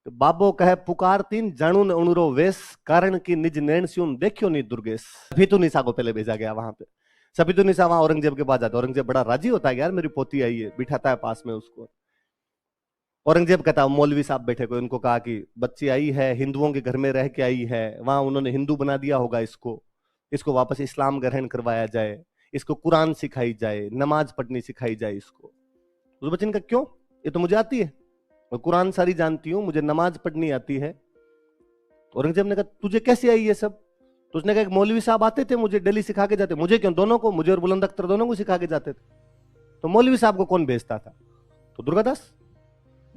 बाबो कहे पुकार तीन जाणु ने उणुरो वेश कारण की निज नैन स्यून देखियो नहीं दुर्गेश। सफीतुन्निसा को पहले भेजा गया वहां पे। सफीतुन्निसा वहां औरंगजेब के पास जाता है। औरंगजेब बड़ा राजी होता है, यार मेरी पोती आई है, बिठाता है पास में उसको। औरंगजेब कहता है, मौलवी साहब बैठे को, इनको कहा कि बच्ची आई है, हिंदुओं के घर में रह के आई है, वहां उन्होंने हिंदू बना दिया होगा इसको, इसको वापस इस्लाम ग्रहण करवाया जाए, इसको कुरान सिखाई जाए, नमाज पढ़नी सिखाई जाए इसको। उस बच्चे ने कहा क्यों, ये तो मुझे आती है, मैं कुरान सारी जानती हूं, मुझे नमाज पढ़नी आती है। औरंगजेब ने कहा तुझे कैसे आई ये सब? तो उसने कहा एक मौलवी साहब आते थे, मुझे डेली सिखा के जाते। मुझे क्यों, दोनों को, मुझे और बुलंद अख्तर दोनों को सिखा के जाते थे। तो मौलवी साहब को कौन भेजता था? तो दुर्गादास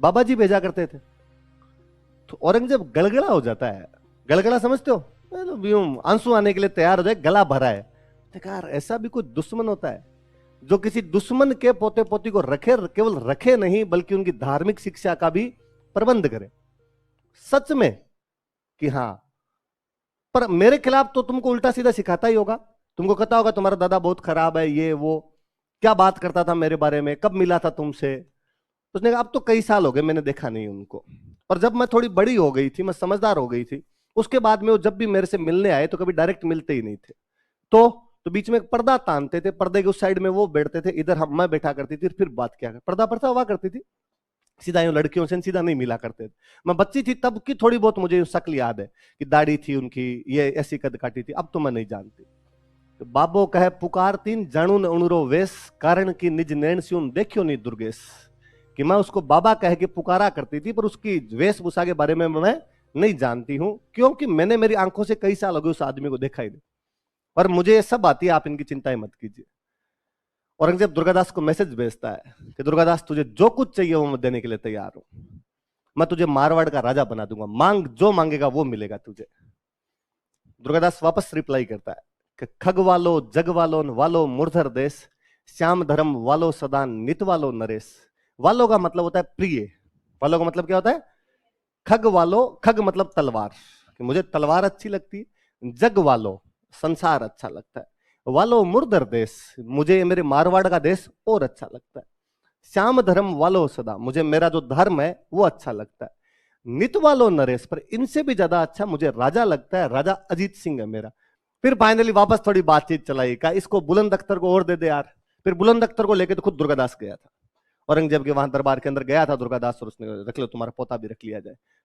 बाबा जी भेजा करते थे। तो औरंगजेब गलगला हो जाता है। गलगला समझते हो, तो आंसू आने के लिए तैयार हो जाए, गला भरा है। यार ऐसा भी कोई दुश्मन होता है जो किसी दुश्मन के पोते पोती को रखे, केवल रखे नहीं बल्कि उनकी धार्मिक शिक्षा का भी प्रबंध करे, सच में कि हां। पर मेरे खिलाफ तो तुमको उल्टा सीधा सिखाता ही होगा, तुमको कहता होगा तुम्हारा दादा बहुत खराब है, ये वो, क्या बात करता था मेरे बारे में, कब मिला था तुमसे? उसने कहा अब तो कई साल हो गए, मैंने देखा नहीं उनको। पर जब मैं थोड़ी बड़ी हो गई थी, मैं समझदार हो गई थी, उसके बाद में वो जब भी मेरे से मिलने आए तो कभी डायरेक्ट मिलते ही नहीं थे। तो बीच में एक पर्दा तानते थे, पर्दे के उस साइड में वो बैठते थे, इधर हम मैं बैठा करती थी, फिर बात क्या कर, पर्दा पर्दा हुआ करती थी, सीधा यूं लड़कियों से सीधा नहीं मिला करते थे। मैं बच्ची थी तब की थोड़ी बहुत मुझे शक्ल याद है कि दाढ़ी थी उनकी, ये ऐसी कद काटी थी, अब तो मैं नहीं जानती। तो बाबो कहे पुकार तीन जाणु ने उणुरो वेश कारण की निज नैन स्यून देखियो नहीं दुर्गेश। कि मैं उसको बाबा कह के पुकारा करती थी, पर उसकी वेशभूषा के बारे में मैं नहीं जानती हूं, क्योंकि मैंने मेरी आंखों से कई साल हो गए उस आदमी को देखा ही नहीं। पर मुझे ये सब आती है, आप इनकी चिंता ही मत कीजिए। औरंगजेब दुर्गादास को मैसेज भेजता है कि दुर्गादास तुझे जो कुछ चाहिए वो मैं देने के लिए तैयार हूं, मैं तुझे मारवाड़ का राजा बना दूंगा, मांग जो मांगेगा वो मिलेगा तुझे। दुर्गादास वापस रिप्लाई करता है कि खग वालो जग वालो वालो मूर्धर देश, श्याम धर्म वालो सदा नित वालो नरेश। वालो का मतलब होता है प्रिय। वालो का मतलब क्या होता है? खग वालो, खग मतलब तलवार, कि मुझे तलवार अच्छी लगती है। जग वालो संसार अच्छा लगता है। वालो मुर्दर देश, मुझे मेरे मारवाड़ का देश और अच्छा लगता है। श्याम धर्म वालो सदा, मुझे मेरा जो धर्म है वो अच्छा लगता है। नित वालो नरेश, पर इनसे भी ज्यादा अच्छा मुझे राजा लगता है, राजा अजीत सिंह है मेरा। फिर फाइनली वापस थोड़ी बातचीत चलाई, कहा इसको बुलंद अख्तर को और दे दे यार। फिर बुलंद अख्तर को लेकर तो खुद दुर्गादास गया था, औरंगजेब के वहां दरबार के अंदर गया था दुर्गादास, और उसने रख लो तुम्हारा पोता भी रख लिया जाए।